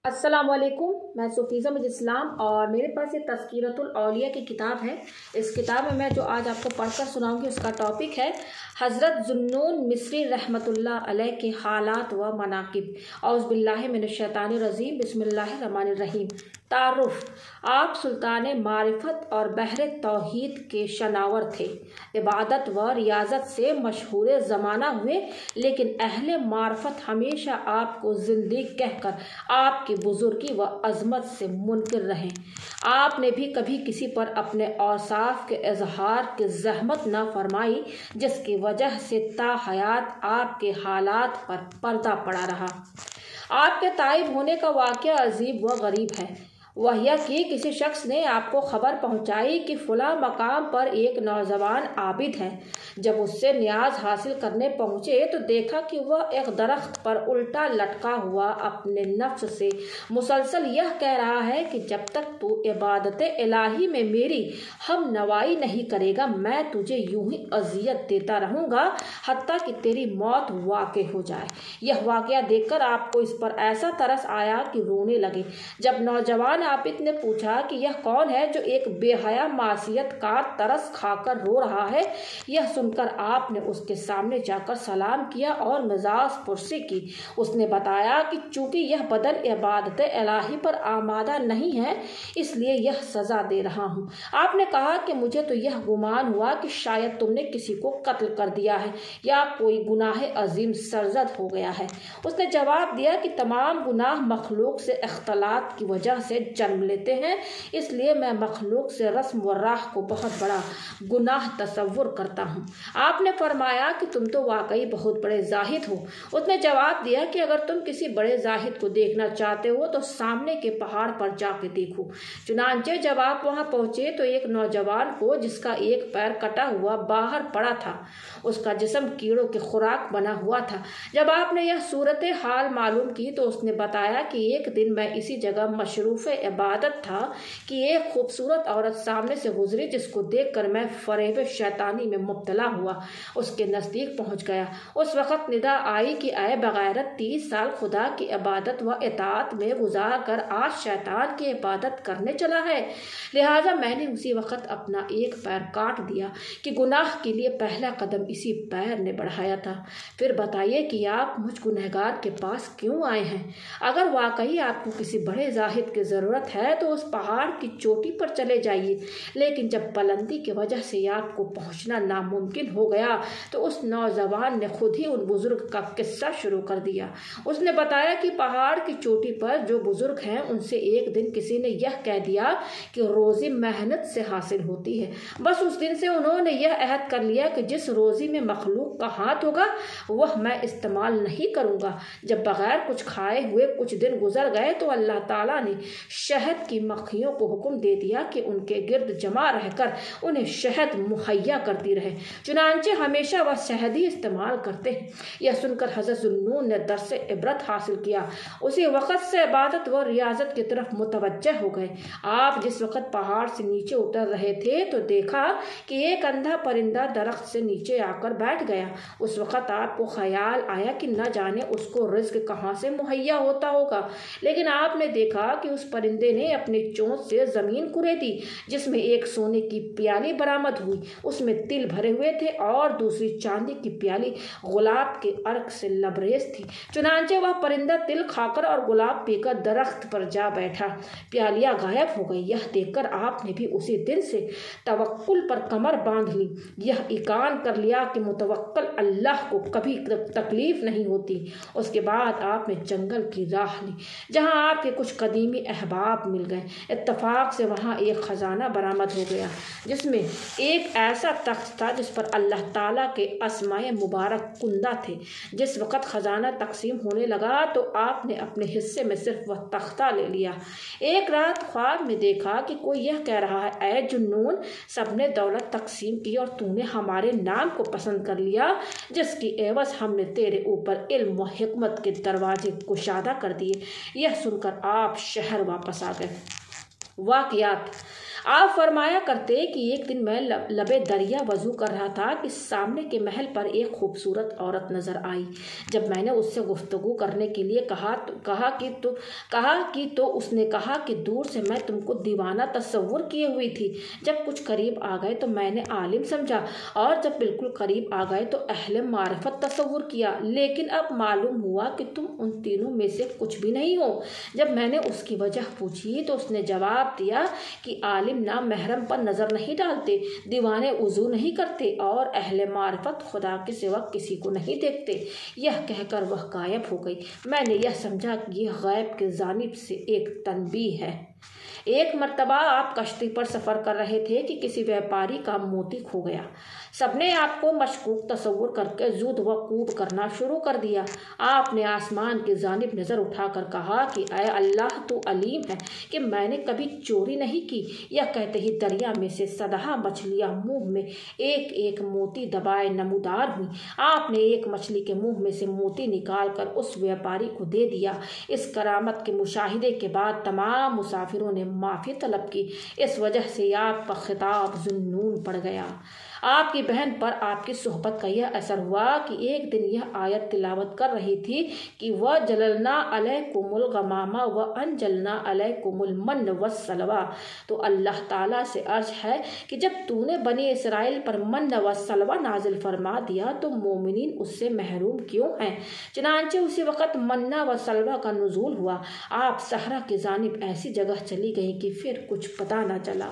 अस्सलामुअलैकुम, मैं सुफीज़ा मुझ इस्लाम और मेरे पास ये तज़किरतुल औलिया की किताब है। इस किताब में मैं जो आज आपको पढ़कर सुनाऊंगी उसका टॉपिक है हज़रत ज़ुन्नून मिस्री रहमतुल्लाह अलैह के हालात व मनाकिब। औज़ु बिल्लाहि मिनश शैतानिर रजीम, बिस्मिल्लाहिर रहमानिर रहीम। तारुफ़, आप सुल्तान मारिफत और बहर तौहीद के शनावर थे। इबादत व रियाजत से मशहूर ज़माना हुए, लेकिन अहले मारिफत हमेशा आपको ज़िंदगी कहकर आपकी बुजुर्गी व अज़मत से मुनकिर रहे। आपने भी कभी किसी पर अपने औसाफ के इजहार की ज़हमत न फरमाई, जिसकी वजह से ता हयात आपके हालात पर पर्दा पड़ा रहा। आपके ताइब होने का वाक़या अजीब व गरीब है। वह यह कि किसी शख्स ने आपको खबर पहुंचाई कि फ़ुला मकाम पर एक नौजवान आबिद है। जब उससे न्याज हासिल करने पहुंचे तो देखा कि वह एक दरख्त पर उल्टा लटका हुआ अपने नफ्स से मुसलसल यह कह रहा है कि जब तक तू इबादत इलाही में मेरी हम नवाई नहीं करेगा, मैं तुझे यूं ही अजियत देता रहूँगा हत्ता कि तेरी मौत वाक़ई हो जाए। यह वाक़या देखकर आपको इस पर ऐसा तरस आया कि रोने लगे। जब नौजवान आबिद ने पूछा कि यह कौन है जो एक बेहया मासियत का तरस खाकर रो रहा है, यह सुनकर आपने उसके सामने जाकर सलाम किया और मिजाज पुरसी की। उसने बताया कि चूंकि यह बदन इबादत इलाही पर आमादा नहीं है, इसलिए यह सज़ा दे रहा हूँ। आपने कहा कि मुझे तो यह गुमान हुआ कि शायद तुमने किसी को कत्ल कर दिया है या कोई गुनाह अजीम सरजद हो गया है। उसने जवाब दिया कि तमाम गुनाह मखलूक से इख्तलात की वजह से जन्म लेते हैं, इसलिए मैं मखलूक से रस्म व राह को बहुत बड़ा गुनाह तसव्वुर करता हूँ। आपने फरमाया कि तुम तो वाकई बहुत बड़े जाहिद हो। उसने जवाब दिया कि अगर तुम किसी बड़े जाहिद को देखना चाहते हो तो सामने के पहाड़ पर जाके देखो। चुनांचे जब आप वहाँ पहुँचे तो एक नौजवान को, जिसका एक पैर कटा हुआ बाहर पड़ा था, उसका जिस्म कीड़ों की खुराक बना हुआ था। जब आपने यह सूरत हाल मालूम की तो उसने बताया कि एक दिन मैं इसी जगह मशरूफ़ इबादत था कि एक खूबसूरत औरत सामने से गुजरी, जिसको देखकर मैं फरेब शैतानी में मुब्तला हुआ। उसके नज़दीक पहुंच गया। उस वक़्त निदा आई कि आए बगैरत 30 साल खुदा की इबादत व इताअत में गुजार कर आज शैतान की इबादत करने चला है। लिहाजा मैंने उसी वक़्त अपना एक पैर काट दिया कि गुनाह के लिए पहला कदम इसी पैर ने बढ़ाया था। फिर बताइए कि आप मुझ गुनहगार के पास क्यों आए हैं? अगर वाकई आपको किसी बड़े जाहिद की ज़रूरत है तो उस पहाड़ की चोटी पर चले जाइए। लेकिन जब बुलंदी की वजह से आपको पहुंचना नामुमकिन हो गया तो उस नौजवान ने खुद ही उन बुजुर्ग का किस्सा शुरू कर दिया। उसने बताया कि पहाड़ की चोटी पर जो बुजुर्ग हैं, उनसे एक दिन किसी ने यह कह दिया कि रोज़ी मेहनत से हासिल होती है। बस उस दिन से उन्होंने यह अहद कर लिया कि जिस रोज़ी में मखलूक का हाथ होगा वह मैं इस्तेमाल नहीं करूँगा। जब बगैर कुछ खाए हुए कुछ दिन गुजर गए तो अल्लाह ताला ने शहद की मक्खियों को हुक्म दे दिया कि उनके गिर्द जमा रहकर उन्हें शहद मुहैया करती रहे। चुनांचे हमेशा वह शहद ही इस्तेमाल करते हैं। यह सुनकर हज़रत ज़ुन्नून ने दर्स इबरत हासिल किया। उसी वक़्त से इबादत व रियाजत की तरफ मुतवज्जह हो गए। आप जिस वक़्त पहाड़ से नीचे उतर रहे थे तो देखा कि एक अंधा परिंदा दरख्त से नीचे आकर बैठ गया। उस वक़्त आपको ख्याल आया कि न जाने उसको रिज़्क कहाँ से मुहैया होता होगा, लेकिन आपने देखा कि उस परिंदे ने अपनी चोंच से ज़मीन कुरेदी, जिसमें एक सोने की प्याली बरामद हुई। उसमें तिल भरे हुए थे और दूसरी चांदी की प्याली गुलाब के अर्क से लबरेज थी। चुनांचे वह परिंदा तिल खाकर और गुलाब पीकर दरख्त पर जा बैठा। प्यालियाँ गायब हो गई। यह देखकर आपने भी उसी दिन से तवक्कुल पर कमर बांध ली। यह ईकान कर लिया कि मुतवक्कल अल्लाह को कभी तकलीफ नहीं होती। उसके बाद आपने जंगल की राह ली, जहाँ आपके कुछ कदीमी अहबाब मिल गए। इत्तफाक से वहाँ एक ख़जाना बरामद हो गया, जिसमें एक ऐसा तख्त था जिस पर अल्लाह ताला के अस्माए मुबारक कुंदा थे। जिस वक़्त ख़जाना तकसीम होने लगा तो आपने अपने हिस्से में सिर्फ वह तख्ता ले लिया। एक रात ख्वाब में देखा कि कोई यह कह रहा है, ऐ जुन्नून, सबने दौलत तकसीम की और तूने हमारे नाम को पसंद कर लिया, जिसकी एवज़ हमने तेरे ऊपर इल्म व हिकमत के दरवाजे कुशादा कर दिए। यह सुनकर आप शहर वापस आ गए। वाक़यात आप फरमाया करते कि एक दिन मैं लबे दरिया वजू कर रहा था कि सामने के महल पर एक खूबसूरत औरत नजर आई। जब मैंने उससे गुफ्तगू करने के लिए कहा कि उसने कहा कि दूर से मैं तुमको दीवाना तस्वुर किए हुई थी। जब कुछ करीब आ गए तो मैंने आलिम समझा और जब बिल्कुल करीब आ गए तो अहले मारिफत तस्वुर किया, लेकिन अब मालूम हुआ कि तुम उन तीनों में से कुछ भी नहीं हो। जब मैंने उसकी वजह पूछी तो उसने जवाब दिया कि आलिम ना महरम पर नजर नहीं डालते, दीवाने वजू नहीं करते और अहले मारिफत खुदा के सिवा किसी को नहीं देखते। यह कहकर वह गायब हो गई। मैंने यह समझा कि यह गैब के जानिब से एक तनबीह है। एक मर्तबा आप कश्ती पर सफ़र कर रहे थे कि किसी व्यापारी का मोती खो गया। सबने आपको मशकूक तस्वुर करके जूद व कूब करना शुरू कर दिया। आपने आसमान की जानिब नज़र उठाकर कहा कि ऐ अल्लाह तो अलीम है कि मैंने कभी चोरी नहीं की। यह कहते ही दरिया में से सदहा मछलियाँ मुंह में एक एक मोती दबाए नमूदार हुई। आपने एक मछली के मुंह में से मोती निकाल कर उस व्यापारी को दे दिया। इस करामत के मुशाहिदे के बाद तमाम मुसाफिरों ने माफ़ी तलब की। इस वजह से आप पर खिताब जुन्नून पड़ गया। आपकी बहन पर आपकी सोहबत का यह असर हुआ कि एक दिन यह आयत तिलावत कर रही थी कि वह जललना अलैकुमुल गमामा व अंजलना अलैकुमुल मन व सलवा। तो अल्लाह ताला से अर्ज है कि जब तूने बनी इसराइल पर मन व सलवा नाजिल फरमा दिया तो मोमिनीन उससे महरूम क्यों हैं। चनांचे उसी वक़्त मन्ना व सलवा का नुज़ूल हुआ। आप सहरा की जानिब ऐसी जगह चली गई कि फिर कुछ पता न चला।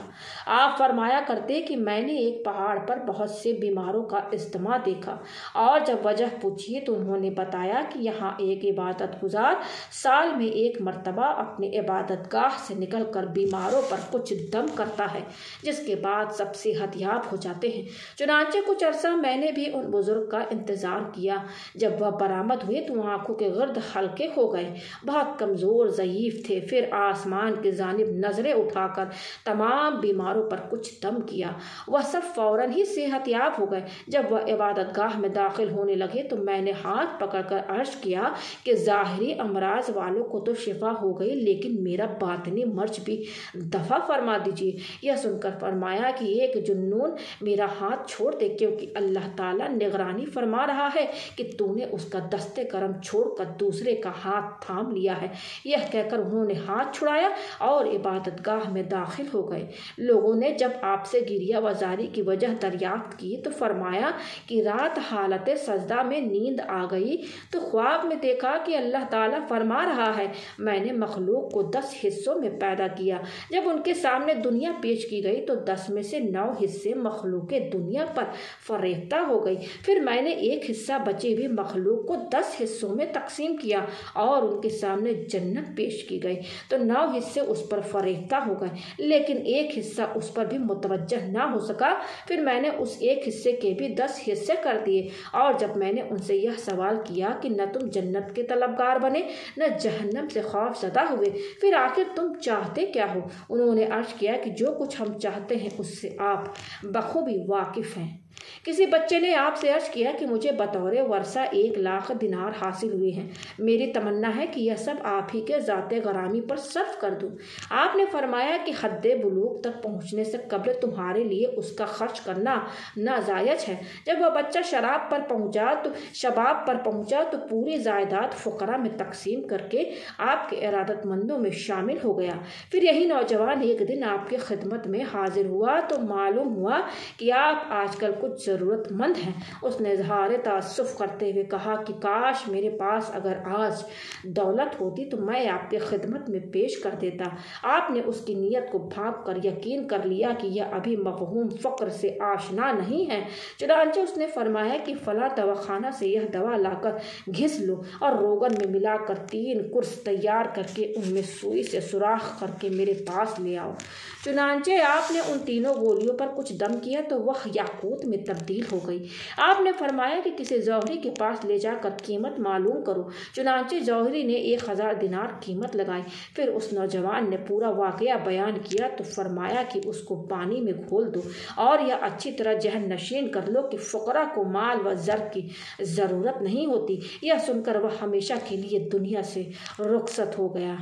आप फरमाया करते कि मैंने एक पहाड़ पर बहुत से बीमारों का इज्तिमा देखा और जब वजह पूछी तो उन्होंने बताया कि यहाँ एक इबादत गुजार साल में एक मर्तबा अपने इबादतगाह से निकलकर बीमारों पर कुछ दम करता है, जिसके बाद सब सेहतयाब हो जाते हैं। चुनांचे कुछ अरसा मैंने भी उन बुजुर्ग का इंतज़ार किया। जब वह बरामद हुए तो आंखों के गर्द हल्के हो गए, बहुत कमज़ोर ज़यीफ़ थे। फिर आसमान की जानिब नज़रें उठाकर तमाम बीमारों पर कुछ दम किया। वह सब फ़ौरन ही सेहतयाब हो गए। जब वह इबादतगाह में दाखिल होने लगे तो मैंने हाथ पकड़कर अर्ज किया कि ज़ाहिरी अमराज वालों को तो शिफा हो गई, लेकिन मेरा बातनी मर्ज भी दफ़ा फरमा दीजिए। यह सुनकर फरमाया कि एक जुन्नून मेरा हाथ छोड़ दे, क्योंकि अल्लाह ताला निगरानी फरमा रहा है कि तूने उसका दस्ते करम छोड़कर दूसरे का हाथ थाम लिया है। यह कहकर उन्होंने हाथ छुड़ाया और इबादतगाह में दाखिल हो गए। लोगों ने जब आपसे गिरिया वजारी की वजह दरियाफ्त की तो फरमाया कि रात हालत सजदा में नींद आ गई तो ख्वाब में देखा कि अल्लाह ताला फरमा रहा है, मैंने मखलूक को 10 हिस्सों में पैदा किया। जब उनके सामने दुनिया पेश की गई तो 10 में से 9 हिस्से मखलूक दुनिया पर फरेफ्ता हो गई। फिर मैंने एक हिस्सा बचे हुए मखलूक को 10 हिस्सों में तकसीम किया और उनके सामने जन्नत पेश की गई तो 9 हिस्से उस पर फरेफ्ता हो गए, लेकिन एक हिस्सा उस पर भी मुतवज्जह ना हो सका। फिर मैंने उस एक हिस्से के भी 10 हिस्से कर दिए और जब मैंने उनसे यह सवाल किया कि न तुम जन्नत के तलबगार बने न जहन्नम से खौफ ज़दा हुए, फिर आखिर तुम चाहते क्या हो, उन्होंने अर्ज किया कि जो कुछ हम चाहते हैं उससे आप बखूबी वाकिफ़ हैं। किसी बच्चे ने आपसे अर्ज किया कि मुझे बतौर वर्षा 1 लाख दिनार हासिल हुए हैं, मेरी तमन्ना है कि यह सब आप ही के ज़ाते गरामी पर सर्फ कर दूं। आपने फरमाया कि हद्दे बुलूग तक पहुँचने से कब्ल तुम्हारे लिए उसका खर्च करना नाजायज है। जब वह बच्चा शबाब पर पहुँचा तो पूरी जायदाद फ़ुकरा में तकसीम करके आपके इरादतमंदों में शामिल हो गया। फिर यही नौजवान एक दिन आपकी खिदमत में हाजिर हुआ तो मालूम हुआ कि आप आजकल कुछ ज़रूरतमंद हैं। उसने इज़हार तासुफ़ करते हुए कहा कि काश मेरे पास अगर आज दौलत होती तो मैं आपकी खिदमत में पेश कर देता। आपने उसकी नीयत को भांप कर यकीन कर लिया कि यह अभी मफ़हूम फ़क्र से आशना नहीं है। चुनांचे उसने फरमाया कि फ़ला दवाखाना से यह दवा लाकर घिस लो और रोगन में मिलाकर 3 कुर्स तैयार करके उनमें सुई से सुराख करके मेरे पास ले आओ। चुनांचे आपने उन तीनों गोलियों पर कुछ दम किया तो वह याकूत में तब्दील हो गई। आपने फरमाया कि किसी जौहरी के पास ले जाकर कीमत मालूम करो। चुनांचे जौहरी ने 1000 दिनार कीमत लगाई। फिर उस नौजवान ने पूरा वाक़या बयान किया तो फरमाया कि उसको पानी में घोल दो और यह अच्छी तरह जहन नशीन कर लो कि फ़ुकरा को माल व ज़र की ज़रूरत नहीं होती। यह सुनकर वह हमेशा के लिए दुनिया से रुखसत हो गया।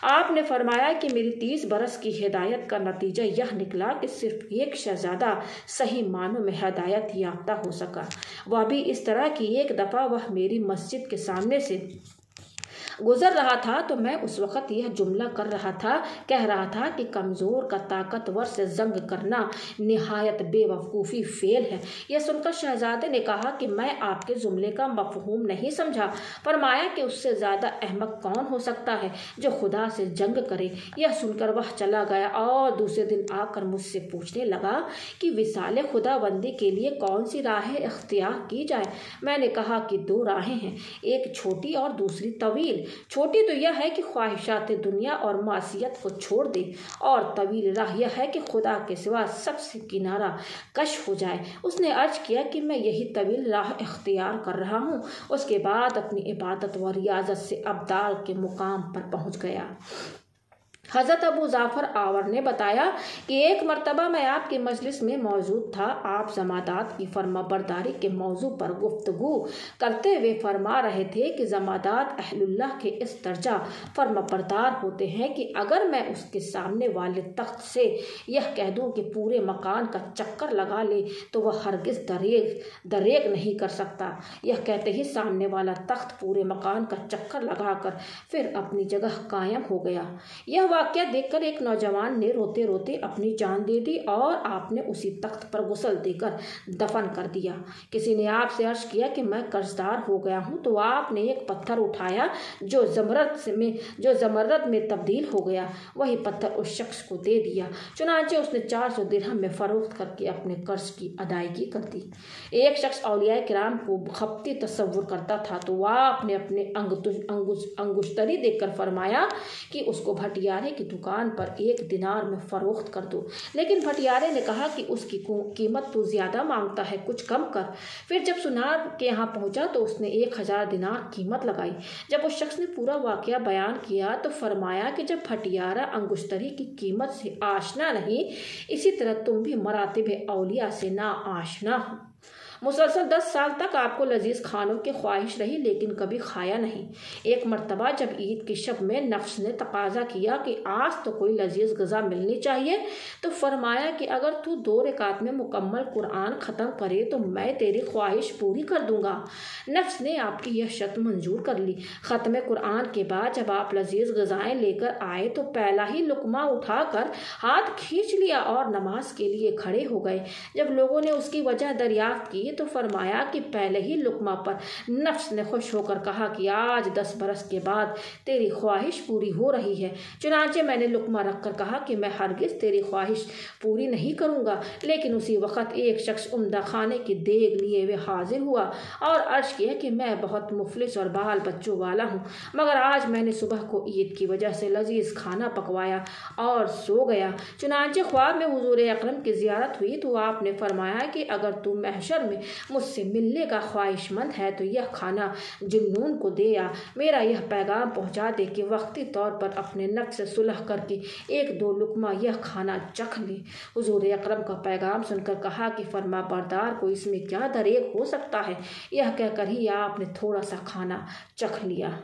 आपने फरमाया कि मेरी 30 बरस की हिदायत का नतीजा यह निकला कि सिर्फ एक शहजादा सही मानों में हिदायत याफ्ता हो सका, वह भी इस तरह कि एक दफ़ा वह मेरी मस्जिद के सामने से गुजर रहा था तो मैं उस वक़्त यह जुमला कह रहा था कि कमज़ोर का ताकतवर से जंग करना निहायत बेवकूफ़ी फेल है। यह सुनकर शहजादे ने कहा कि मैं आपके जुमले का मफहूम नहीं समझा। फरमाया कि उससे ज़्यादा अहमक कौन हो सकता है जो खुदा से जंग करे। यह सुनकर वह चला गया और दूसरे दिन आकर मुझसे पूछने लगा कि विसाले खुदाबंदी के लिए कौन सी राहें इख्तियार की जाए। मैंने कहा कि 2 राहें हैं, एक छोटी और दूसरी तवील। छोटी तो यह है कि ख्वाहिशात दुनिया और मासियत को छोड़ दे, और तवील राह यह है कि खुदा के सिवा सबसे किनारा कश हो जाए। उसने अर्ज किया कि मैं यही तवील राह इख्तियार कर रहा हूँ। उसके बाद अपनी इबादत व रियाजत से अब्दाल के मुकाम पर पहुँच गया। हज़रत अबू जाफ़र आवर ने बताया कि एक मरतबा मैं आपकी मजलिस में मौजूद था। आप जमादात की फर्माबरदारी के मौजू पर गुफ्तगू करते हुए फरमा रहे थे कि जमादात अहलुल्लाह के इस दर्जा फर्माबरदार होते हैं कि अगर मैं उसके सामने वाले तख्त से यह कह दूँ कि पूरे मकान का चक्कर लगा ले तो वह हरगिज़ दरेग नहीं कर सकता। यह कहते ही सामने वाला तख्त पूरे मकान का चक्कर लगाकर फिर अपनी जगह कायम हो गया। यह वाक़या देखकर एक नौजवान ने रोते रोते अपनी जान दे दी और आपने उसी तख्त पर गुस्ल देकर दफन कर दिया। किसी ने आपसे अर्ज किया कि मैं कर्जदार हो गया हूँ, तो आपने एक पत्थर उठाया जो ज़मरद में तब्दील हो गया। वही पत्थर उस शख्स को दे दिया। चुनांचे उसने 400 दिरहम में फ़रोख्त करके अपने कर्ज की अदायगी कर दी। एक शख्स औलिया किराम को खपती तस्वुर करता था तो वह आपने अपने अंगुश्तरी देखकर फरमाया कि उसको भटियारे की दुकान पर 1 दिनार में फ़रोख्त कर दो। लेकिन भटियारे ने कहा कि उसकी कीमत तो ज़्यादा मांगता है, कुछ कम कर। फिर जब सुनार के यहाँ पहुँचा तो उसने 1000 दिनार कीमत लगाई। जब उस शख्स ने पूरा वाक़या बयान किया तो फरमाया कि जब भटियारा अंगुश्तरी की कीमत से आशना नहीं, इसी तरह तुम भी मरातिब औलिया से ना आशना हो। मुसलसल 10 साल तक आपको लजीज खानों की ख्वाहिश रही, लेकिन कभी खाया नहीं। एक मरतबा जब ईद की शब में नफ्स ने तकाजा किया कि आज तो कोई लजीज गज़ा मिलनी चाहिए, तो फरमाया कि अगर तू 2 रकात में मुकम्मल कुरान ख़त्म करे तो मैं तेरी ख्वाहिश पूरी कर दूंगा। नफ्स ने आपकी यह शर्त मंजूर कर ली। ख़त्म कुरान के बाद जब आप लजीज गज़ाएँ लेकर आए तो पहला ही लुकमा उठाकर हाथ खींच लिया और नमाज के लिए खड़े हो गए। जब लोगों ने उसकी वजह दरियाफ्त की तो फरमाया कि पहले ही लुकमा पर नफ्स ने खुश होकर कहा कि आज 10 बरस के बाद तेरी ख्वाहिश पूरी हो रही है। चुनांचे मैंने लुकमा रखकर कहा कि मैं हरगिज़ तेरी ख्वाहिश पूरी नहीं करूँगा। लेकिन उसी वक़्त एक शख्स उम्दा खाने की देग लिए हुए हाजिर हुआ और अर्ज किया कि मैं बहुत मुफलिस और बाल बच्चों वाला हूँ, मगर आज मैंने सुबह को ईद की वजह से लजीज खाना पकवाया और सो गया। चुनांचे ख्वाब में हुजूर अकरम की ज़ियारत हुई तो आपने फरमाया कि अगर तू महशर में मुझसे मिलने का ख्वाहिशमंद है तो यह खाना जुन्नून को दे या मेरा यह पैगाम पहुंचा दे कि वक्ती तौर पर अपने नफ्स से सुलह करके 1-2 लुकमा यह खाना चख ले। हुजूर अकरम का पैगाम सुनकर कहा कि फरमा बरदार को इसमें क्या दरेग हो सकता है। यह कहकर ही आपने थोड़ा सा खाना चख लिया।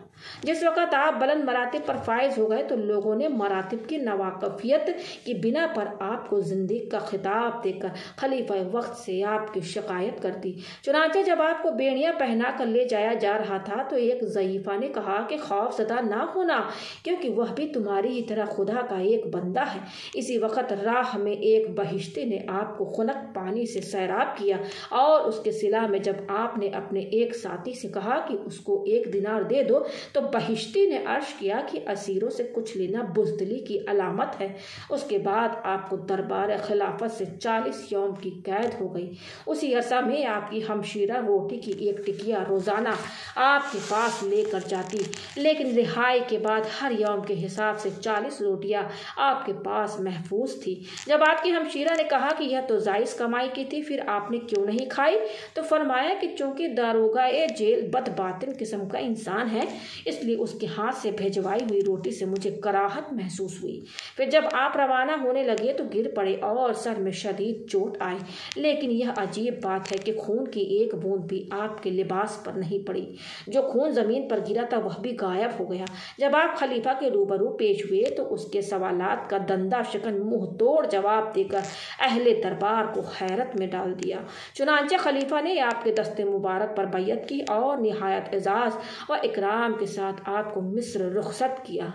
जिस वक़्त आप बुलंद मरातिब पर फायज हो गए तो लोगों ने मरातिब की नवाकफियत की बिना पर आपको जिंदगी का खिताब देकर खलीफा वक्त से आपकी शिकायत कर दी। चुनांचे जब आपको बेड़ियां पहना कर ले जाया जा रहा था तो एक ज़ईफ़ा ने कहा कि खौफ ज़दा ना होना, क्योंकि वह भी तुम्हारी ही तरह खुदा का एक बंदा है। इसी वक्त राह में एक बहिश्ती ने आपको खुनक पानी से सैराब किया और उसके सिला में जब आपने अपने एक साथी से कहा कि उसको 1 दिनार दे दो तो बहिश्ती ने अर्ज किया कि असीरों से कुछ लेना बुज़दिली की अलामत है। उसके बाद आपको दरबार खिलाफत से 40 यौम की कैद हो गई। उसी अरसा में आपकी हमशीरा रोटी की 1 टिकिया रोज़ाना आपके पास लेकर जाती, लेकिन रिहाई के बाद हर यौम के हिसाब से 40 रोटियां आपके पास महफूज थी। जब आपकी हमशीरा ने कहा कि यह तो जायज़ कमाई की थी, फिर आपने क्यों नहीं खाई? तो फरमाया कि चूंकि दारोगा ए जेल बदबातिन किस्म का इंसान है, इसलिए उसके हाथ से भेजवाई हुई रोटी से मुझे कराहत महसूस हुई। फिर जब आप रवाना होने लगे तो गिर पड़े और सर में शदीद चोट आई, लेकिन यह अजीब बात है कि खून की एक बूंद भी आपके लिबास पर नहीं पड़ी। जो खून जमीन पर गिरा था वह भी गायब हो गया। जब आप खलीफा के रूबरू पेश हुए तो उसके सवालात का दंदा शिकन मुंह तोड़ जवाब देकर अहले दरबार को हैरत में डाल दिया। चुनांचे खलीफा ने आपके दस्ते मुबारक पर बैयत की और निहायत एजाज व इकराम के साथ आपको मिस्र रुखसत किया।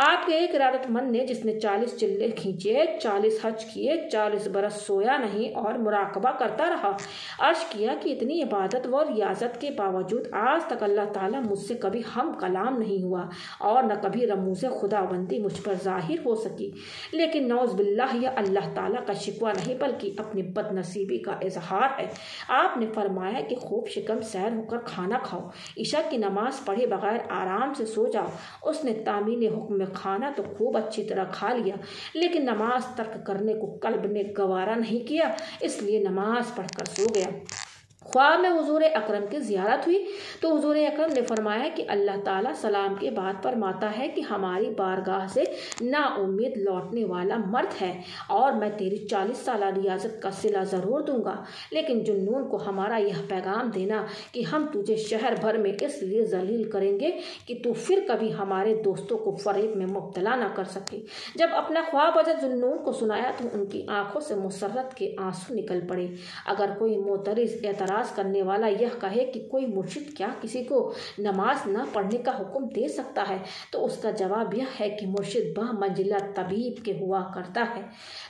आपके एक इरादतमंद ने, जिसने 40 चिल्ले खींचे, 40 हज किए, 40 बरस सोया नहीं और मुराकबा करता रहा, अर्ज किया कि इतनी इबादत व रियाजत के बावजूद आज तक अल्लाह ताला मुझसे कभी हम कलाम नहीं हुआ और न कभी रमूज़ खुदाबंदी मुझ पर जाहिर हो सकी। लेकिन नौज़ बिल्लाह, यह अल्लाह ताला का शिकवा नहीं बल्कि अपनी बदनसीबी का इजहार है। आपने फरमाया कि खूब शिकम सैर होकर खाना खाओ, इशा की नमाज पढ़े बगैर आराम से सो जाओ। उसने तामील हुक्म में खाना तो खूब अच्छी तरह खा लिया, लेकिन नमाज तर्क करने को कल्ब ने गवारा नहीं किया, इसलिए नमाज पढ़कर सो गया। ख्वाब में हुजूर अकरम की ज़ियारत हुई तो हुजूर अकरम ने फरमाया कि अल्लाह ताला सलाम के बाद फरमाता है कि हमारी बारगाह से नाउम्मीद लौटने वाला मर्द है और मैं तेरी 40 साल रियाजत का सिला ज़रूर दूंगा, लेकिन जुन्नून को हमारा यह पैगाम देना कि हम तुझे शहर भर में इसलिए जलील करेंगे कि तू फिर कभी हमारे दोस्तों को फरेब में मुब्तला ना कर सके। जब अपना ख्वाब हज़रत जुन्नून को सुनाया तो उनकी आंखों से मुसर्रत के आंसू निकल पड़े। अगर कोई मोतरिज़ एतराज़ करने वाला यह कहे कि कोई मुर्शिद क्या किसी को नमाज न पढ़ने का हुक्म दे सकता है, तो उसका जवाब यह है कि मुर्शिद बमंजिला तबीब के हुआ करता है।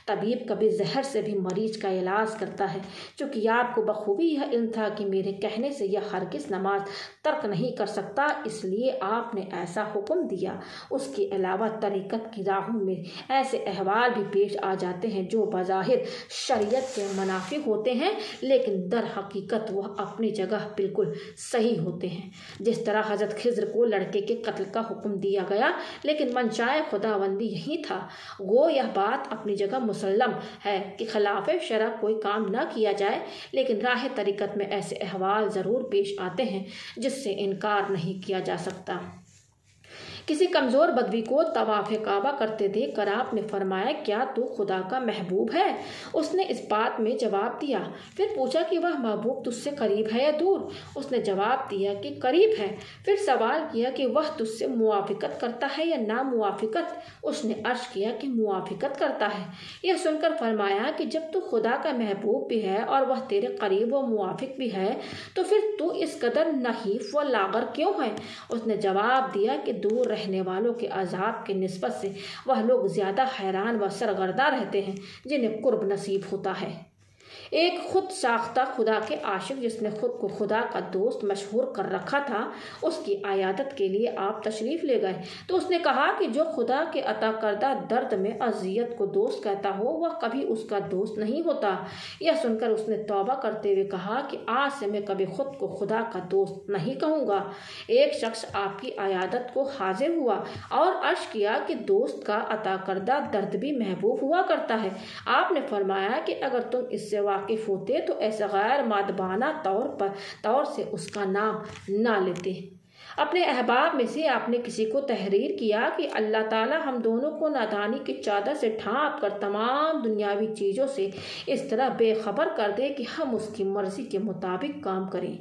तबीब कभी जहर से भी मरीज का इलाज करता है। चूँकि आपको बखूबी यह इल्म था कि मेरे कहने से यह हरगिज़ नमाज तर्क नहीं कर सकता, इसलिए आपने ऐसा हुक्म दिया। उसके अलावा तरीक़त की राहों में ऐसे अहवाल भी पेश आ जाते हैं जो बज़ाहिर शरीयत के मुनाफिक होते हैं, लेकिन दर हकीकत वह अपनी जगह बिल्कुल सही होते हैं। जिस तरह हज़रत खिज़्र को लड़के के कत्ल का हुक्म दिया गया, लेकिन मंशाए खुदाबंदी यही था। गो यह बात अपनी जगह मुसल्लम है कि खिलाफ शरअ कोई काम न किया जाए, लेकिन राह तरीक़त में ऐसे अहवाल ज़रूर पेश आते हैं जिससे इनकार नहीं किया जा सकता। किसी कमज़ोर बदवी को तवाफ़ काबा करते देख कर आपने फरमाया, क्या तू खुदा का महबूब है? उसने इस बात में जवाब दिया। फिर पूछा कि वह महबूब तुझसे करीब है या दूर? उसने जवाब दिया कि करीब है। फिर सवाल किया कि वह तुझसे मुआफ़िकत करता है या ना मुआफ़िकत? उसने अर्ज़ किया कि मुआफ़िकत करता है। यह सुनकर फरमाया कि जब तू खुदा का महबूब भी है और वह तेरे करीब व मुआफ़िक भी है, तो फिर तू इस कदर नहीफ़ व लागर क्यों है? उसने जवाब दिया कि दूर रहने वालों के अज़ाब के निस्बत से वह लोग ज़्यादा हैरान व सरगर्दा रहते हैं जिन्हें कुर्ब नसीब होता है। एक खुद साख्ता खुदा के आशिक, जिसने खुद को खुदा का दोस्त मशहूर कर रखा था, उसकी आयादत के लिए आप तशरीफ़ ले गए तो उसने कहा कि जो खुदा के अता करदा दर्द में अजियत को दोस्त कहता हो वह कभी उसका दोस्त नहीं होता। यह सुनकर उसने तौबा करते हुए कहा कि आज से मैं कभी खुद को खुदा का दोस्त नहीं कहूँगा। एक शख्स आपकी आयादत को हाजिर हुआ और अर्ज किया कि दोस्त का अता करदा दर्द भी महबूब हुआ करता है। आपने फरमाया कि अगर तुम इससे वाकिफ होते तो ऐसा गैर मादबाना तौर से उसका नाम ना लेते। अपने अहबाब में से आपने किसी को तहरीर किया कि अल्लाह ताला हम दोनों को नादानी की चादर से ढाँप कर तमाम दुनियावी चीज़ों से इस तरह बेखबर कर दे कि हम उसकी मर्ज़ी के मुताबिक काम करें,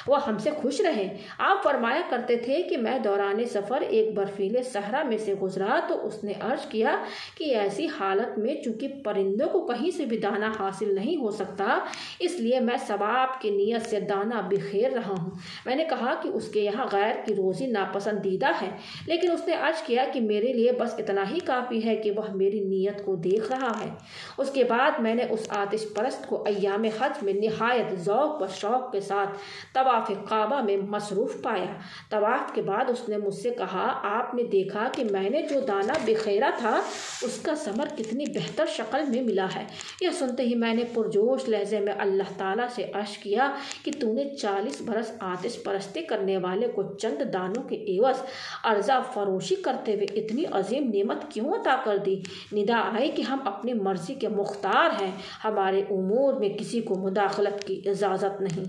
वह हमसे खुश रहे। आप फरमाया करते थे कि मैं दौरान सफ़र एक बर्फीले सहरा में से गुजरा तो उसने अर्ज़ किया कि ऐसी हालत में चूँकि परिंदों को कहीं से भी दाना हासिल नहीं हो सकता, इसलिए मैं सवाब की नीयत से दाना बिखेर रहा हूँ। मैंने कहा कि उसके यहाँ गैर की रोज़ी नापसंदीदा है, लेकिन उसने अर्ज किया कि मेरे लिए बस इतना ही काफ़ी है कि वह मेरी नीयत को देख रहा है। उसके बाद मैंने उस आतिश परस्त को अय्याम हज में निहायत ज़ौक़ व शौक़ के साथ तवाफ़ काबा में मसरूफ़ पाया। तवाफ़ के बाद उसने मुझसे कहा, आपने देखा कि मैंने जो दाना बिखेरा था उसका समर कितनी बेहतर शक्ल में मिला है। यह सुनते ही मैंने पुरजोश लहजे में अल्लाह ताला से अर्ज किया कि तूने 40 बरस आतिश परस्ती करने वाले को चंद चंद दानों के एवज अर्जा फरोशी करते हुए इतनी अजीम नेमत क्यों अता कर दी? निदा आई कि हम अपनी मर्जी के मुख्तार हैं, हमारे उमूर में किसी को मुदाखलत की इजाज़त नहीं।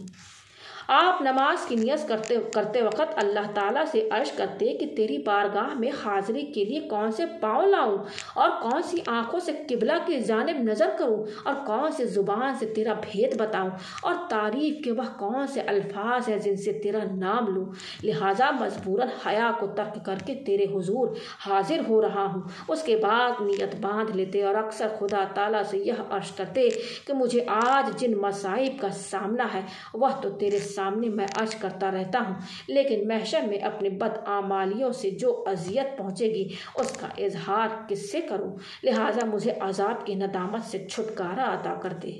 आप नमाज की नियत करते वक़्त अल्लाह ताला से अर्ज करते कि तेरी बारगाह में हाज़िरी के लिए कौन से पाँव लाऊं और कौन सी आँखों से किबला की जानिब नज़र करूं और कौन से ज़ुबान से तेरा भेद बताऊं और तारीफ़ के वह कौन से अल्फाज हैं जिनसे तेरा नाम लूं। लिहाजा मजबूरन हया को तर्क करके तेरे हुजूर हाजिर हो रहा हूँ। उसके बाद नीयत बांध लेते और अक्सर खुदा ताला से यह अर्ज करते कि मुझे आज जिन मसाइब का सामना है वह तो तेरे सामने मैं अर्ज करता रहता हूँ, लेकिन महशर में अपने बदआमालियों से जो अजियत पहुँचेगी उसका इजहार किससे करूँ? लिहाजा मुझे अजाब की नदामत से छुटकारा अता कर दे।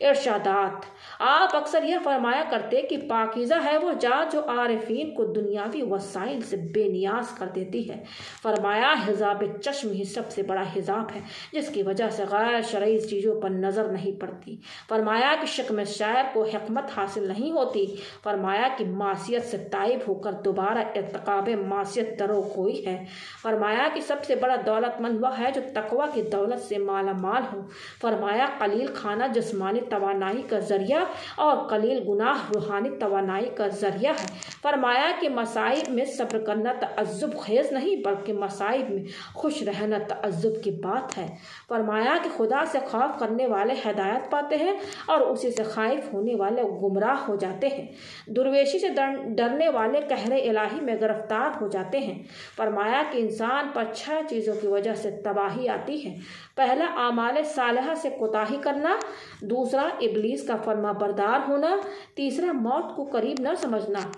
इरशादात, आप अक्सर यह फरमाया करते कि पाकीज़ा है वो जात जो आरिफीन को दुनियावी वसाइल से बेनियाज कर देती है। फरमाया हिजाब चश्म ही सबसे बड़ा हिजाब है जिसकी वजह से गैर शरई चीज़ों पर नज़र नहीं पड़ती। फरमाया कि शक में शायर को हिकमत हासिल नहीं होती। फरमाया कि मासियत से ताइब होकर दोबारा इर्तिकाब मासियत दरो कोई है। फरमाया कि सबसे बड़ा दौलतमंद वह है जो तकवा की दौलत से माला माल हो। फरमाया कलील खाना जिस्मानी तवानाई का जरिया और कलील गुनाह रूहानी तवानाई का जरिया है। फरमाया कि मसाइब में सब्र करना तअज्जुब खेज नहीं बल्कि मसाइब में खुश रहना तअज्जुब की बात है। फरमाया कि खुदा से खौफ करने वाले हिदायत पाते हैं और उसी से खाइफ होने वाले गुमराह हो जाते हैं। दुर्वेशी से डरने वाले कहरे इलाही में गिरफ्तार हो जाते हैं। फरमाया कि इंसान पर 6 चीज़ों की वजह से तबाही आती है। पहला आमाले सालिहा से कोताही करना, दूसरा इब्लीस का फरमा बरदार होना, तीसरा मौत को करीब न समझना,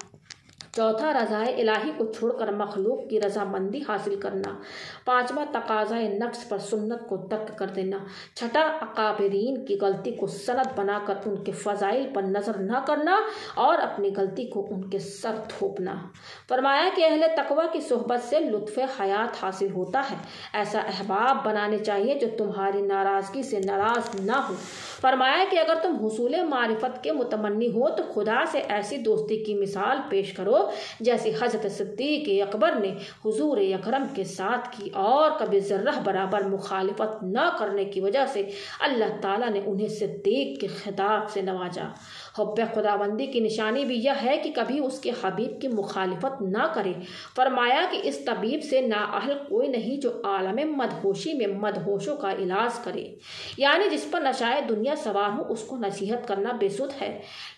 चौथा रज़ाए इलाही को छोड़कर मखलूक की रजामंदी हासिल करना, पांचवा तकाज़ाए नफ्स पर सुन्नत को तर्क कर देना, छठा अकाबिरीन की गलती को सनद बनाकर उनके फ़ज़ाइल पर नज़र न करना और अपनी गलती को उनके सर थोपना। फरमाया कि अहले तकवा की सोहबत से लुत्फ़ हयात हासिल होता है। ऐसा अहबाब बनाने चाहिए जो तुम्हारी नाराज़गी से नाराज़ ना हो। फरमाया कि अगर तुम हुसूल मारिफत के मुतमन्नी हो तो खुदा से ऐसी दोस्ती की मिसाल पेश करो जैसे हज़रत सिद्दीक़ अकबर ने हुजूर अकरम के साथ की और कभी ज़र्रा बराबर मुखालिफत न करने की वजह से अल्लाह ताला ने उन्हें सिद्दीक़ के खिताब से नवाजा। हुब्बे खुदाबंदी की निशानी भी यह है कि कभी उसके हबीब की मुखालिफत ना करे। फरमाया कि इस तबीब से नाअहल कोई नहीं जो आलम मदहोशी में मदहोशों का इलाज करे, यानी जिस पर नशाए दुनिया सवार हो उसको नसीहत करना बेसुध है,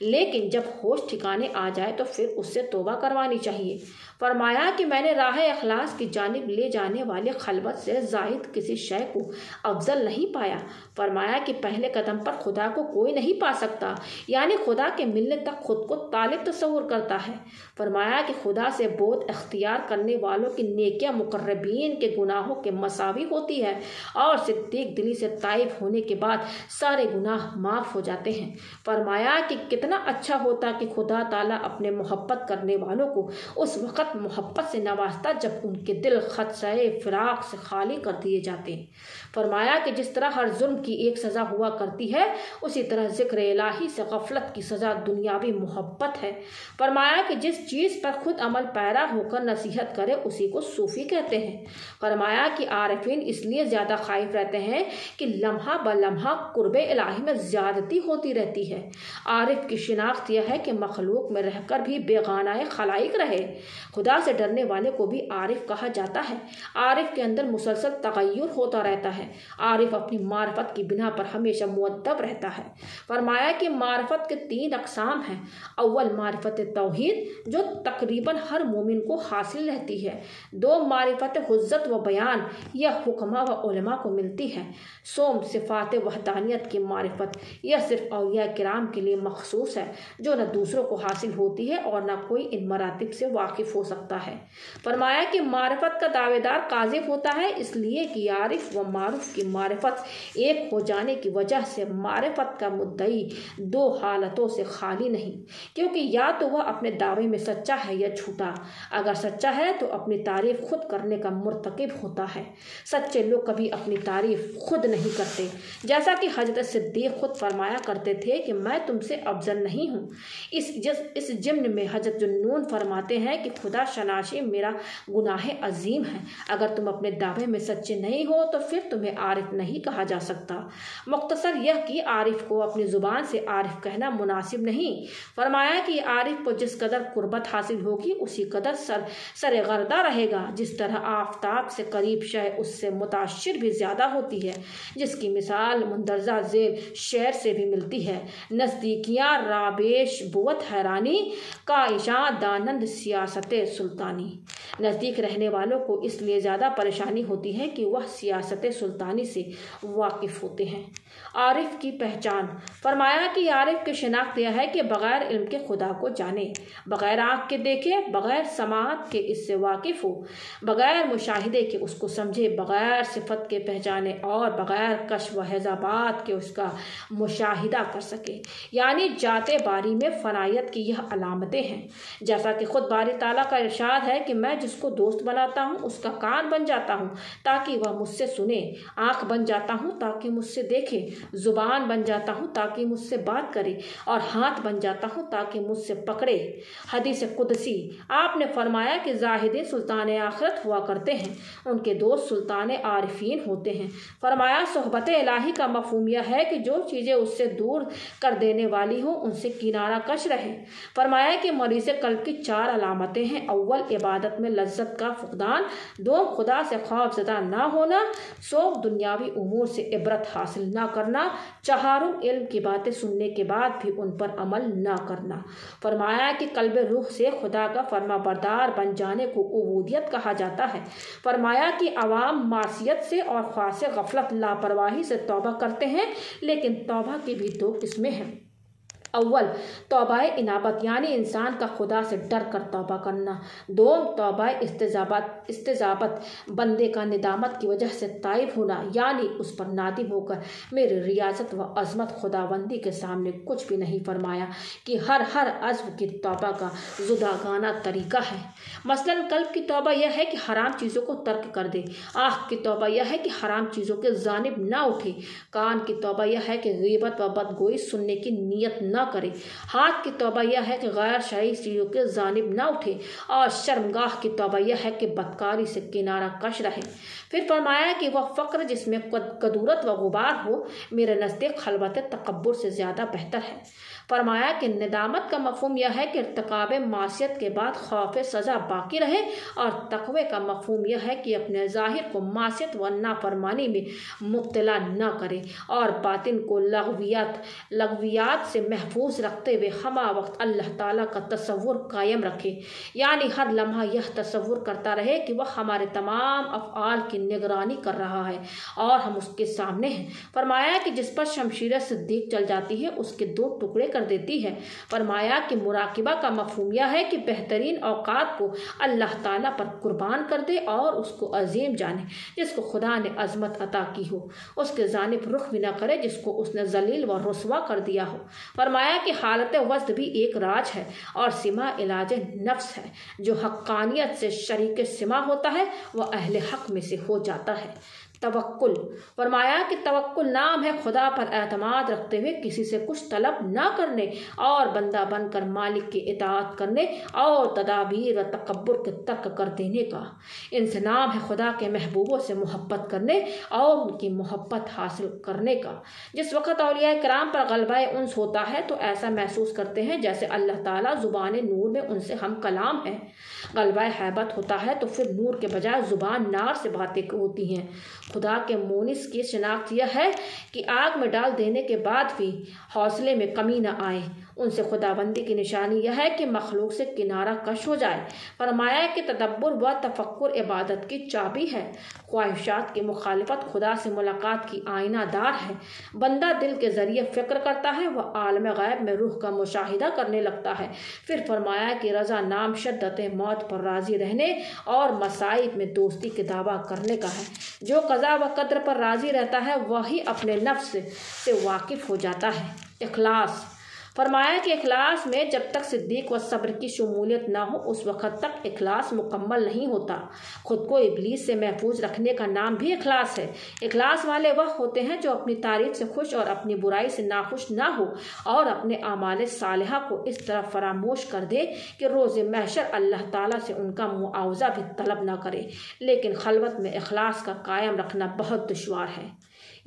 लेकिन जब होश ठिकाने आ जाए तो फिर उससे तौबा करवानी चाहिए। फरमाया कि मैंने राह अखलास की जानिब ले जाने वाले खलबत से जाहिद किसी शय को अफजल नहीं पाया। फरमाया कि पहले कदम पर खुदा को कोई नहीं पा सकता, यानी खुदा के मिलने तक खुद को तालिब तस्वुर करता है। फरमाया कि खुदा से बोध अख्तियार करने वालों की नेकियां मुकर्रबीन के गुनाहों के मसावी होती है और सिद्दीक दिली से ताइब होने के बाद सारे गुनाह माफ़ हो जाते हैं। फरमाया कि कितना अच्छा होता कि खुदा ताला अपने मोहब्बत करने वालों को उस वक़्त मोहब्बत से नवाजता जब उनके दिल खदशे फिराक से खाली कर दिए जाते। फरमाया कि जिस तरह हर जुर्म की एक सज़ा हुआ करती है उसी तरह ज़िक्र इलाही से गफलत की सज़ा दुनियावी मोहब्बत है। फरमाया कि जिस चीज़ पर खुद अमल पैरा होकर नसीहत करे उसी को सूफ़ी कहते हैं। फरमाया कि आरिफीन इसलिए ज़्यादा खाइफ रहते हैं कि लम्हा ब लम्हा कुर्बे इलाही में ज़्यादती होती रहती है। आरिफ की शिनाख्त यह है कि मखलूक में रहकर भी बेगानाए खलाइक रहे। खुदा से डरने वाले को भी आरिफ कहा जाता है। आरिफ के अंदर मुसलसल तगय्युर होता रहता है। आरिफ अपनी मार्फत की बिना पर हमेशा मुअद्दब रहता है। फरमाया कि मार्फत के 3 अक़साम हैं। अव्वल मारिफत तौहीद जो तकरीबन हर मोमिन को हासिल रहती है। 2 मारिफत हुज्जत व बयान यह हुक्मा व उलमा को मिलती है। सोम सिफ़ात वहदानियत की मारिफत यह सिर्फ औलिया किराम के लिए मखसूस है जो न दूसरों को हासिल होती है और न कोई इन मरातिब से वाकिफ़ हो सकता है। फरमाया कि मारिफत का दावेदार काज़िब होता है इसलिए कि आरिफ व मारूफ की मारिफत एक हो जाने की वजह से मारिफत का मुद्दई 2 हालतों से खाली नहीं, क्योंकि या तो वह अपने दावे में सच्चा है या झूठा। अगर सच्चा है तो अपनी तारीफ खुद करने का मुर्तकिब होता है। सच्चे लोग कभी अपनी तारीफ खुद नहीं करते, जैसा कि हजरत सिद्दीक़ खुद फरमाया करते थे कि मैं तुमसे अफजल नहीं हूँ। इस जिम्न में हजरत जुन्नून फरमाते हैं कि खुदा खुदा शनाशी मेरा गुनाह अजीम है। अगर तुम अपने दावे में सच्चे नहीं हो तो फिर तुम्हें आरिफ नहीं कहा जा सकता। मुख्तसर यह कि आरिफ को अपनी ज़ुबान से आरिफ कहना मुनासिब नहीं। फरमाया कि आरिफ को जिस कदर कुर्बत हासिल होगी उसी कदर सरगर्दा रहेगा। जिस तरह आफताब से करीब शय उससे मुताशिर भी ज़्यादा होती है, जिसकी मिसाल मुंदरजा ज़ेल शेर से भी मिलती है। नज़दीकियाँ राबेश बुवत हैरानी का इशा दानंद सियासत सुल्तानी। नज़दीक रहने वालों को इसलिए ज़्यादा परेशानी होती है कि वह सियासत सुल्तानी से वाकिफ़ होते हैं। आरिफ की पहचान। फरमाया कि आरिफ की शिनाख्त यह है कि बग़ैर इल्म के खुदा को जाने, बग़ैर आँख के देखे, बग़ैर समाअत के इससे वाकिफ़ हो, बग़ैर मुशाहिदे के उसको समझे, बग़ैर सिफत के पहचाने और बग़ैर कश्फ व हैज़ाबात के उसका मुशाहिदा कर सके। यानी जाते बारी में फ़नायत की यह अलामतें हैं। जैसा कि ख़ुद बारी ताला का इरशाद है कि मैं जिसको दोस्त बनाता हूँ उसका कान बन जाता हूँ ताकि वह मुझसे सुने, आँख बन जाता हूँ ताकि मुझसे देखे, ज़ुबान बन जाता हूँ ताकि मुझसे बात करे और हाथ बन जाता हूँ ताकि मुझसे पकड़े। हदीस कुदसी। आपने फरमाया कि ज़ाहिदे सुल्तान आखिरत हुआ करते हैं, उनके दोस्त सुल्तान आरिफीन होते हैं। फरमाया सोहबत इलाही का मफ़हूम यह है कि जो चीज़ें उससे दूर कर देने वाली हों उनसे किनारा कश रहे। फरमाया कि मरीज़ कल्ब की 4 अलामतें हैं। अव्वल इबादत में लज्जत का फुकदान, दो खुदा से खौफज़दा ना होना, सो दुनियावी उमूर से इबरत हासिल ना करना, चहारुम इल्म की बातें सुनने के बाद भी उन पर अमल ना करना। फरमाया कि कल्ब रूह से खुदा का फरमा बरदार बन जाने को उबूदियत कहा जाता है। फरमाया कि अवाम मासियत से और ख्वासे गफलत लापरवाही से तौबा करते हैं, लेकिन तौबा की भी 2 किस्में हैं। अव्वल तौबा इनाबत यानी इंसान का खुदा से डर कर तौबा करना। 2 तौबा इस्तिजाबत बंदे का निदामत की वजह से ताइब होना, यानी उस पर नादिम होकर मेरी रियाजत व अजमत खुदाबंदी के सामने कुछ भी नहीं। फरमाया कि हर अज़्म की तौबा का जुदागाना तरीका है। मसलन कल्ब की तौबा यह है कि हराम चीज़ों को तर्क कर दे। आँख की तौबा यह है कि हराम चीज़ों के जानिब ना उठे। कान की तौबा यह है कि ग़ीबत व बदगोई सुनने की नीयत ना करे। हाथ की तौबा यह है कि गैर शरई चीज़ों के जानिब ना उठे। और शर्मगाह की तौबा यह है कि बदकारी से किनारा कश रहे। फिर फरमाया कि वह फ़क्र जिसमें कदूरत व गुबार हो मेरे नज़दीक खलबत तकब्बुर से ज़्यादा बेहतर है। फरमाया कि निदामत का मफ़हूम यह है कि इर्तिकाब मासियत के बाद खौफ सज़ा बाकी रहे, और तक़वे का मफ़हूम यह है कि अपने ज़ाहिर को मासियत व नाफरमानी में मुब्तला न करे और बातिन को लगवियात से महफूज रखते हुए हमा वक्त अल्लाह ताला का तसव्वुर कायम रखे। यानी हर लम्हा यह तसव्वुर करता रहे कि वह हमारे तमाम अफ़आल की निगरानी कर रहा है और हम उसके सामने हैं। फरमाया कि जिस पर शमशीर सिद्दीक चल जाती है उसके 2 टुकड़े कर देती है। फरमाया कि मुराकिबा का मफ़हूम यह है कि बेहतरीन औकात को अल्लाह ताला पर कुर्बान कर दे और उसको अजीम जाने जिसको खुदा ने अजमत अता की हो, उसके जानिब रुख भी न करे जिसको उसने जलील व रुस्वा कर दिया हो। फरमाया कि हालत वज़्द भी एक राज है और सिमा इलाज नफ्स है। जो हक्कानियत से शरीक सिमा होता है वह अहले हक में से हो जाता है। तवक्कुल। फरमाया कि तवक्कुल नाम है खुदा पर एतमाद रखते हुए किसी से कुछ तलब ना करने और बंदा बनकर मालिक की इताअत करने और तदाबीर व तकब्बुर के तर्क कर देने का। इनसे नाम है खुदा के महबूबों से मोहब्बत करने और उनकी मोहब्बत हासिल करने का। जिस वक़्त औलिया किराम पर गलबा उन्स होता है तो ऐसा महसूस करते हैं जैसे अल्लाह ताला ज़ुबान नूर में उनसे हम कलाम है। गलबा हैबत होता है तो फिर नूर के बजाय ज़ुबान नार से बातें होती हैं। खुदा के मोनिस की शनाख्त यह है कि आग में डाल देने के बाद भी हौसले में कमी न आए। उनसे खुदाबंदी की निशानी यह है कि मखलूक से किनारा कश हो जाए। फरमाया कि तदब्बुर व तफक्कुर इबादत की चाबी है। ख्वाहिशात की मुखालिफत खुदा से मुलाकात की आईनादार है। बंदा दिल के ज़रिए फ़िक्र करता है, वह आलम गैब में रूह का मुशाहिदा करने लगता है। फिर फरमाया कि रज़ा नाम शद्दत मौत पर राज़ी रहने और मसाइब में दोस्ती के दावा करने का है। जो क़ज़ा व क़द्र पर राज़ी रहता है वही अपने नफ्स से वाकिफ़ हो जाता है। इखलास। फरमाया कि इखलास में जब तक सिद्दीक व सब्र की शमूलियत ना हो उस वक़्त तक इखलास मुकम्मल नहीं होता। खुद को इब्लीस से महफूज रखने का नाम भी इखलास है। इखलास वाले वह होते हैं जो अपनी तारीफ से खुश और अपनी बुराई से नाखुश ना हो और अपने आमाल सालिहा को इस तरह फरामोश कर दे कि रोज़ महशर अल्लाह ताला से उनका मुआवजा भी तलब ना करे। लेकिन खलवत में इखलास का कायम रखना बहुत दुश्वार है।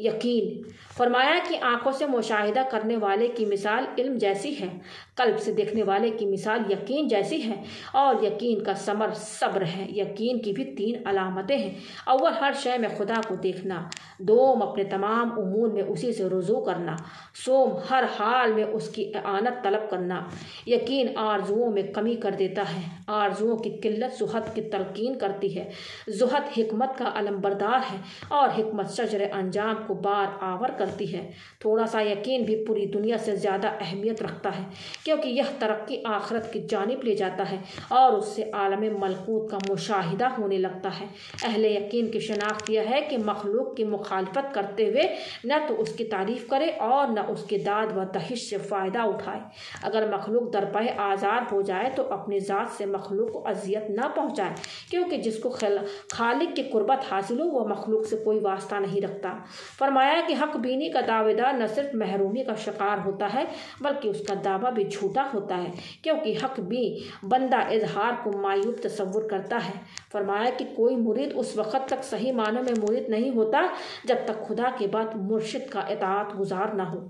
यकीन, फरमाया कि आंखों से मुशाहिदा करने वाले की मिसाल इल्म जैसी है, कल्ब से देखने वाले की मिसाल यकीन जैसी है, और यकीन का समर सब्र है। यकीन की भी 3 अलामतें हैं। अव्वल, हर शय में खुदा को देखना। दोम, अपने तमाम उमूर में उसी से रुजू करना। सोम, हर हाल में उसकी आनत तलब करना। यकीन आरजुओं में कमी कर देता है। आरजुओं की किल्लत ज़ुहद की तलकीन करती है। ज़ुहद हिकमत का अलमबरदार है और हिकमत शजर अंजाम को बार आवर करती है। थोड़ा सा यकीन भी पूरी दुनिया से ज़्यादा अहमियत रखता है, क्योंकि यह तरक्की आखिरत की जानिब ले जाता है और उससे आलम मलकूत का मुशाहिदा होने लगता है। अहले यकीन की शनाख्त यह है कि मखलूक की मुखालफत करते हुए न तो उसकी तारीफ़ करे और न उसकी दाद व दहिश से फ़ायदा उठाए। अगर मखलूक दरपे आज़ाद हो जाए तो अपनी ज़ात से मखलूक को अजियत न पहुँचाए, क्योंकि जिसको खालिक की कुर्बत हासिल हो वह मखलूक से कोई वास्ता नहीं रखता। फरमाया कि हक बीनी का दावेदार न सिर्फ महरूमी का शिकार होता है बल्कि उसका दावा भी झूठा होता है, क्योंकि हक भी बंदा इजहार को मायूब तस्वुर करता है। फरमाया कि कोई मुरीद उस वक़्त तक सही मानों में मुरीद नहीं होता जब तक खुदा के बाद मुर्शिद का इताअत गुजार ना हो।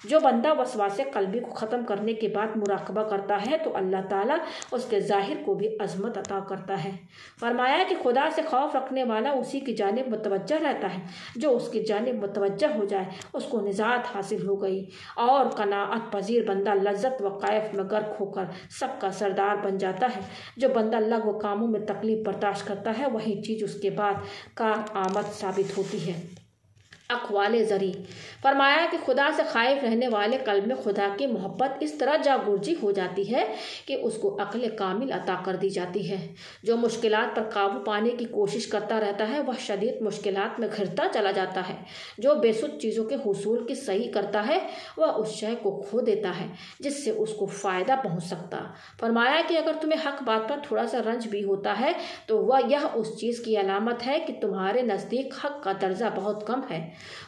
जो बंदा वसवासे कल्बी को ख़त्म करने के बाद मुराकबा करता है तो अल्लाह ताला उसके ज़ाहिर को भी अज़मत अता करता है। फरमाया कि खुदा से खौफ रखने वाला उसी की जानिब मुतवज्जह रहता है। जो उसकी जानिब मुतवज्जह हो जाए उसको निजात हासिल हो गई, और कनाअत पजीर बंदा लज्जत व कैफ में गर्क होकर सबका सरदार बन जाता है। जो बंदा लग व कामों में तकलीफ बर्दाश्त करता है वही चीज़ उसके बाद कार आमद साबित होती है। अक़वाले ज़री, फरमाया कि खुदा से खाइफ रहने वाले कल्ब में खुदा की मोहब्बत इस तरह जागुर्जी हो जाती है कि उसको अक्ल कामिल अता कर दी जाती है। जो मुश्किलात पर काबू पाने की कोशिश करता रहता है वह शदीद मुश्किलात में घिरता चला जाता है। जो बेसुध चीज़ों के हुसूल की सही करता है वह उस शय को खो देता है जिससे उसको फ़ायदा पहुँच सकता। फरमाया कि अगर तुम्हें हक बात पर थोड़ा सा रंज भी होता है तो वह यह उस चीज़ की अलामत है कि तुम्हारे नज़दीक हक का दर्जा बहुत कम है।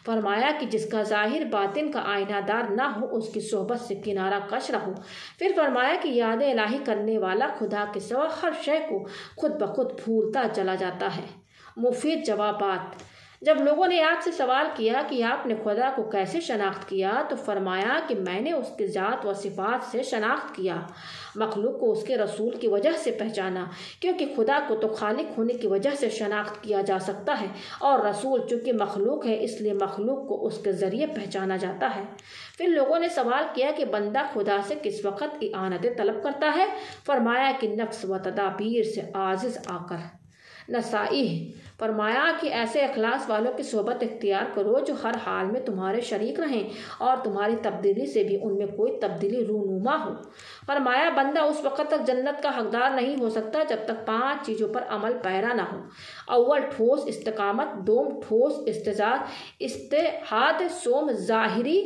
फरमाया कि जिसका जाहिर बातिन का आईनादार ना हो उसकी सोहबत से किनारा कश रहो। फिर फरमाया कि याद इलाही करने वाला खुदा के सिवा हर शय को खुद ब खुद भूलता चला जाता है। मुफीद जवाबात, जब लोगों ने आपसे सवाल किया कि आपने खुदा को कैसे शनाख्त किया तो फरमाया कि मैंने उसकी ज़ात व सिफ़ात से शनाख्त किया। मखलूक को उसके रसूल की वजह से पहचाना, क्योंकि खुदा को तो खालिक होने की वजह से शनाख्त किया जा सकता है और रसूल चूँकि मखलूक है इसलिए मखलूक को उसके ज़रिए पहचाना जाता है। फिर लोगों ने सवाल किया कि बंदा खुदा से किस वक़्त इआनत तलब करता है। फरमाया कि नफ्स व तदाबीर से आजिज़ आकर। नसाई, फरमाया कि ऐसे अखलास वालों की सोबत इख्तियार करो जो हर हाल में तुम्हारे शरीक रहें और तुम्हारी तब्दीली से भी उनमें कोई तब्दीली रूनुमा हो। फरमाया बंदा उस वक़्त तक जन्नत का हकदार नहीं हो सकता जब तक 5 चीज़ों पर अमल पैरा ना हो। अव्वल, ठोस इस्तिकामत। दोम, ठोस इस्तिहाद। सोम, ज़ाहिरी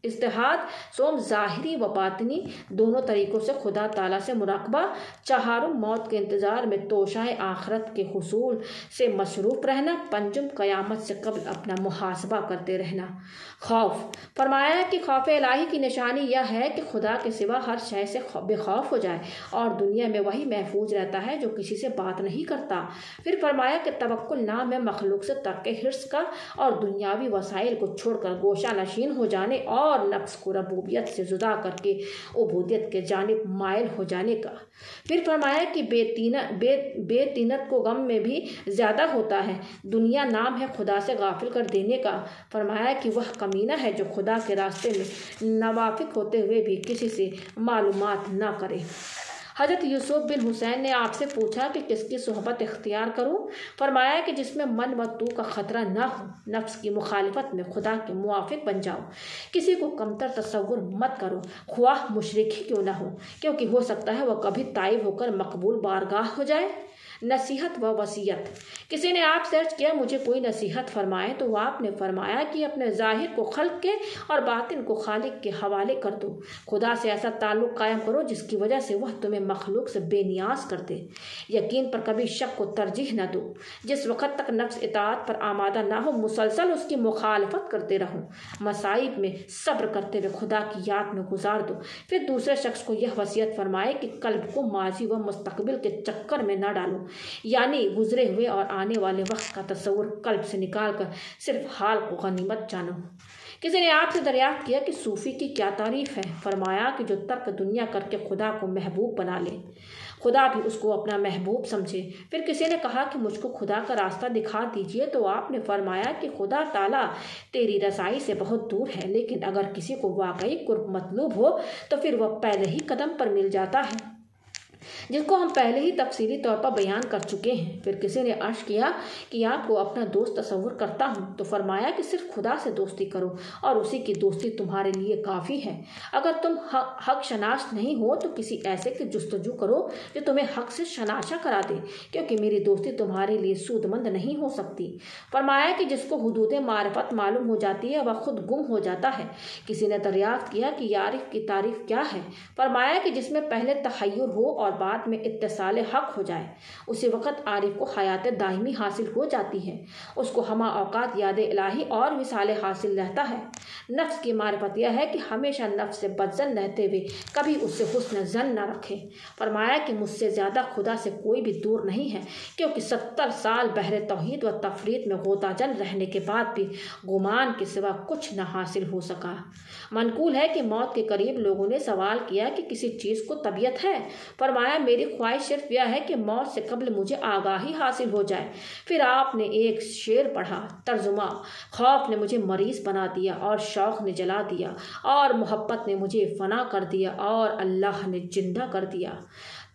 इस्तिहाद। सोम, ज़ाहिरी व बातिनी दोनों तरीक़ों से खुदा ताला से मुराकबा। चहारुम, मौत के इंतज़ार में तोशाए आखरत के हुसूल से मसरूफ़ रहना। पंजुम, क़यामत से कबल अपना मुहासबा करते रहना। खौफ, फरमाया कि खौफ इलाही की निशानी यह है कि खुदा के सिवा हर शय से बेखौफ हो जाए और दुनिया में वही महफूज रहता है जो किसी से बात नहीं करता। फिर फरमाया कि तवक्कुल नाम है मखलूक से तर्क हिर्स का और दुनियावी वसाइल को छोड़कर गोशा नशीन हो जाने और नफ्स को रबूबियत से जुदा करके उबूदियत के जानिब मायल हो जाने का। फिर फरमाया कि बेतीनत को गम में भी ज़्यादा होता है। दुनिया नाम है खुदा से गाफिल कर देने का। फरमाया कि वह कमीना है जो खुदा के रास्ते में नवाफिक होते हुए भी किसी से मालूमात ना करे। हज़रत यूसुफ बिन हुसैन ने आपसे पूछा कि किसकी सोहबत इख्तियार करूं। फरमाया कि जिसमें मन व तू का ख़तरा ना हो। नफ्स की मुखालिफत में खुदा के मुआफिक बन जाओ। किसी को कमतर तसव्वुर मत करो, ख्वाह मुशरिक ही क्यों ना हो, क्योंकि हो सकता है वह कभी ताइब होकर मकबूल बारगाह हो जाए। नसीहत व वसीयत। किसी ने आपसे अर्ज किया मुझे कोई नसीहत फरमाए, तो आपने फरमाया कि अपने ज़ाहिर को खल्क के और बातिन को खालिक के हवाले कर दो। खुदा से ऐसा ताल्लुक़ कायम करो जिसकी वजह से वह तुम्हें मखलूक से बेनियाज कर दे। यकीन पर कभी शक को तरजीह न दो। जिस वक़्त तक नफ्स इताअत पर आमादा ना हो मुसलसल उसकी मुखालफत करते रहो। मसाइब में सब्र करते हुए खुदा की याद में गुजार दो। फिर दूसरे शख्स को यह वसीयत फरमाए कि कल्ब को माजी व मुस्तकबिल के चक्कर में न डालो, यानी गुजरे हुए और आने वाले वक्त का तस्वुर कल्ब से निकाल कर सिर्फ हाल को गनीमत जानो। किसी ने आपसे दरियाफ्त किया कि सूफ़ी की क्या तारीफ़ है। फरमाया कि जो तर्क दुनिया करके खुदा को महबूब बना ले, खुदा भी उसको अपना महबूब समझे। फिर किसी ने कहा कि मुझको खुदा का रास्ता दिखा दीजिए, तो आपने फरमाया कि खुदा ताला तेरी रसाई से बहुत दूर है, लेकिन अगर किसी को वाकई कुर्ब मतलूब हो तो फिर वह पहले ही कदम पर मिल जाता है, जिसको हम पहले ही तफसीली तौर पर बयान कर चुके हैं। फिर किसी ने अर्ज किया कि आपको अपना दोस्त तस्वुर करता हूँ, तो फरमाया कि सिर्फ खुदा से दोस्ती करो और उसी की दोस्ती तुम्हारे लिए काफ़ी है। अगर तुम हक शनास नहीं हो तो किसी ऐसे की जुस्तजू करो जो तुम्हें हक से शनाशा करा दे, क्योंकि मेरी दोस्ती तुम्हारे लिए सूदमंद नहीं हो सकती। फरमाया कि जिसको हुदूद मारिफत मालूम हो जाती है वह खुद गुम हो जाता है। किसी ने दरियाफ्त किया कि यारिफ की तारीफ क्या है। फरमाया कि जिसमें पहले तहय्युर हो और बाद में इत्तिसाल हक हो जाए, उसी वक़्त आरिफ को हयात दायमी हासिल हो जाती है। उसको हमा औकात याद इलाही और विसाल हासिल रहता है। नफ्स की मारिफत यह है कि हमेशा नफ्स से बदजन रहते हुए कभी उससे हुस्न जन न रखे। फरमाया कि मुझसे ज़्यादा खुदा से कोई भी दूर नहीं है, क्योंकि 70 साल बहरे तौहीद व तफरीत में गोताजन रहने के बाद भी गुमान के सिवा कुछ न हासिल हो सका। मनकूल है कि मौत के करीब लोगों ने सवाल किया कि किसी चीज़ को तबीयत है। फरमाया मेरी ख्वाहिश सिर्फ यह है कि मौत से कबल मुझे आगाही हासिल हो जाए। फिर आपने एक शेर पढ़ा, तर्जुमा, खौफ ने मुझे मरीज बना दिया और शौक़ ने जला दिया और मोहब्बत ने मुझे फना कर दिया और अल्लाह ने जिंदा कर दिया।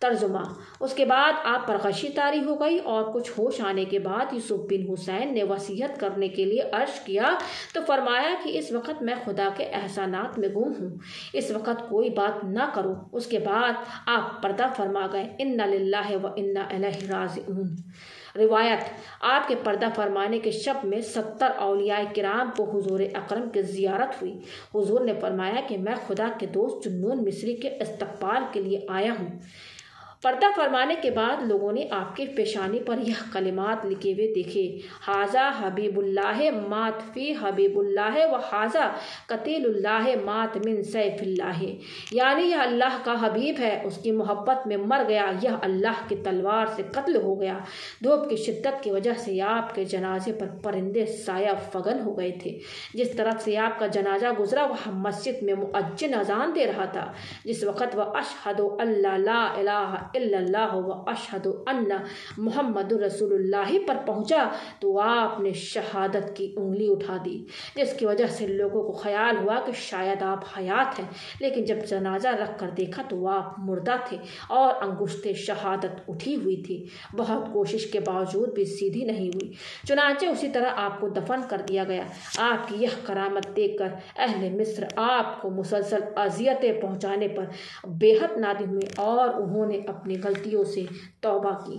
तर्जुमा, उसके बाद आप पर गशी तारी हो गई और कुछ होश आने के बाद यूसुफ बिन हुसैन ने वसीयत करने के लिए अर्ज किया, तो फरमाया कि इस वक्त मैं खुदा के एहसानात में गुम हूँ, इस वक्त कोई बात ना करो। उसके बाद आप पर्दा फरमा गए, इन्ना लिल्लाहि व इन्ना इलैहि राजिऊन। रिवायत, आपके पर्दा फरमाने के शब में 70 औलियाए किराम को हुजूर अकरम की ज़ियारत हुई। हुजूर ने फरमाया कि मैं खुदा के दोस्त जुन्नून मिस्री के इस्तक़बाल के लिए आया हूँ। पर्दा फरमाने के बाद लोगों ने आपके पेशानी पर यह कलिमात लिखे हुए देखे, हाजा हबीबुल्लाह मात फी हबीबुल्लाह व हाजा कतीलुल्लाह मात मिन सैफिल्लाह, यानी यह अल्लाह का हबीब है, उसकी मोहब्बत में मर गया, यह अल्लाह की तलवार से कत्ल हो गया। धूप की शिद्दत की वजह से आपके जनाजे पर परिंदे साया फगन हो गए थे। जिस तरफ से आपका जनाजा गुजरा वह मस्जिद में मुअज्जिन अजान दे रहा था। जिस वक़्त वह अशहदु अल्ला ला इलाहा इल्लल्लाह व अशहदु अन्ना मुहम्मदुर रसूलुल्लाह पर पहुंचा तो आपने शहादत की उंगली उठा दी, जिसकी वजह से लोगों को ख्याल हुआ कि शायद आप हयात हैं, लेकिन जब जनाजा रख कर देखा तो आप मुर्दा थे और अंगुश्ते शहादत उठी हुई थी। बहुत कोशिश के बावजूद भी सीधी नहीं हुई, चुनांचे उसी तरह आपको दफन कर दिया गया। आपकी यह करामत देखकर अहले मिस्र आपको मुसलसल अजियतें पहुँचाने पर बेहद नादिम हुए और उन्होंने अपनी गलतियों से तौबा की।